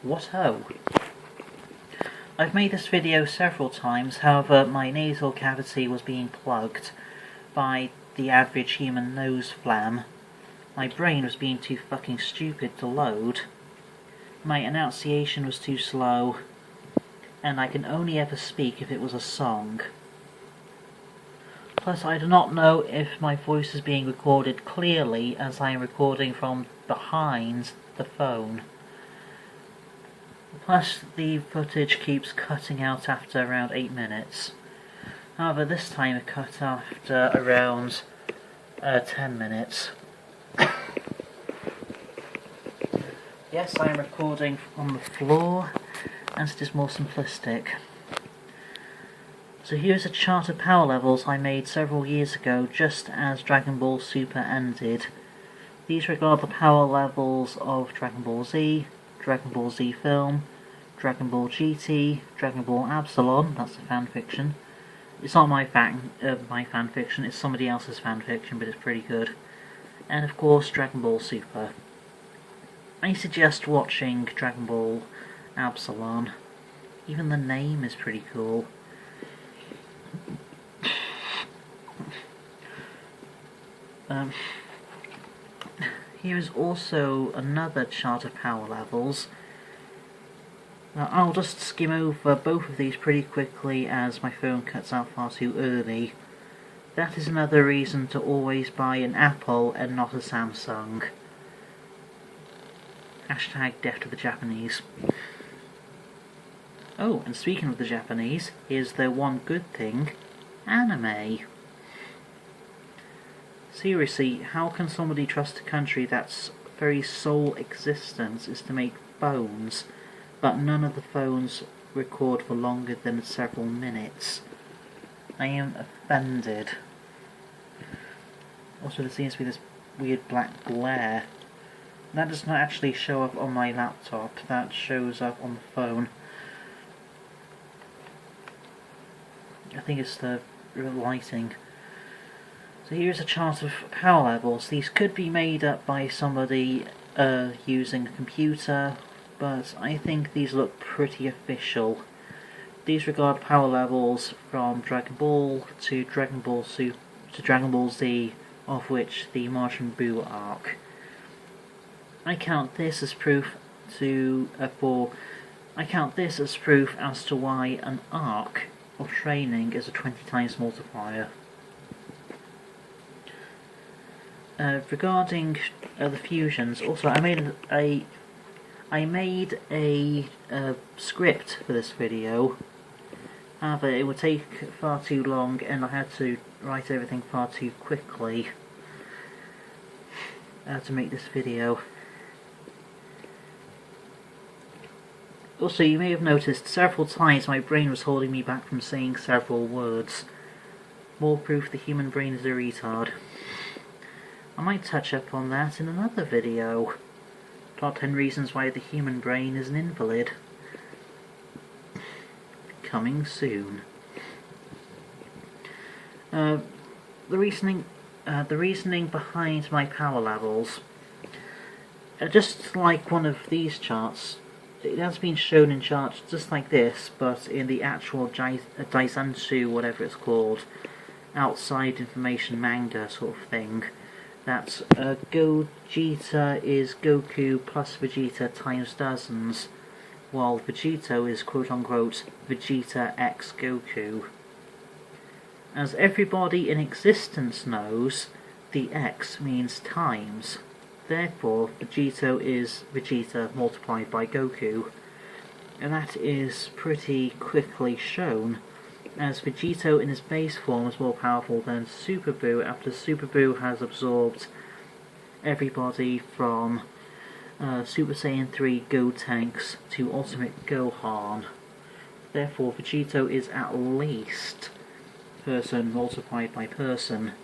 What ho! I've made this video several times, however my nasal cavity was being plugged by the average human nose phlegm. My brain was being too fucking stupid to load. My enunciation was too slow, and I can only ever speak if it was a song. Plus I do not know if my voice is being recorded clearly as I am recording from behind the phone. Plus the footage keeps cutting out after around 8 minutes. However, this time it cut after around 10 minutes. Yes, I am recording on the floor, and it is more simplistic. So here's a chart of power levels I made several years ago, just as Dragon Ball Super ended. These regard the power levels of Dragon Ball Z, Dragon Ball Z Film, Dragon Ball GT, Dragon Ball Absalon, that's a fanfiction. It's not my fanfiction, it's somebody else's fanfiction, but it's pretty good. And of course, Dragon Ball Super. I suggest watching Dragon Ball Absalon. Even the name is pretty cool. Here is also another chart of power levels. Now, I'll just skim over both of these pretty quickly as my phone cuts out far too early. That is another reason to always buy an Apple and not a Saumsung. Hashtag death to the Japanese. Oh, and speaking of the Japanese, here's their one good thing: anime. Seriously, how can somebody trust a country that's very sole existence is to make phones, but none of the phones record for longer than several minutes? I am offended. Also, there seems to be this weird black glare. That does not actually show up on my laptop, that shows up on the phone. I think it's the lighting. So here's a chart of power levels. These could be made up by somebody using a computer, but I think these look pretty official. These regard power levels from Dragon Ball to Dragon Ball Super to Dragon Ball Z, of which the Majin Buu arc. I count this as proof as to why an arc of training is a 20 times multiplier. Regarding the fusions, also I made a script for this video. However, it would take far too long, and I had to write everything far too quickly to make this video. Also, you may have noticed several times my brain was holding me back from saying several words. More proof the human brain is a retard. I might touch up on that in another video. Top 10 reasons why the human brain is an invalid. Coming soon. The reasoning behind my power levels. Just like one of these charts, it has been shown in charts just like this, but in the actual Daizansu, whatever it's called, outside information manga sort of thing. That Gogeta is Goku plus Vegeta times dozens, while Vegito is quote-unquote Vegeta x Goku. As everybody in existence knows, the X means times. Therefore, Vegito is Vegeta multiplied by Goku, and that is pretty quickly shown, as Vegito in his base form is more powerful than Super Buu after Super Buu has absorbed everybody from Super Saiyan 3 Gotenks to Ultimate Gohan. Therefore, Vegito is at least person multiplied by person.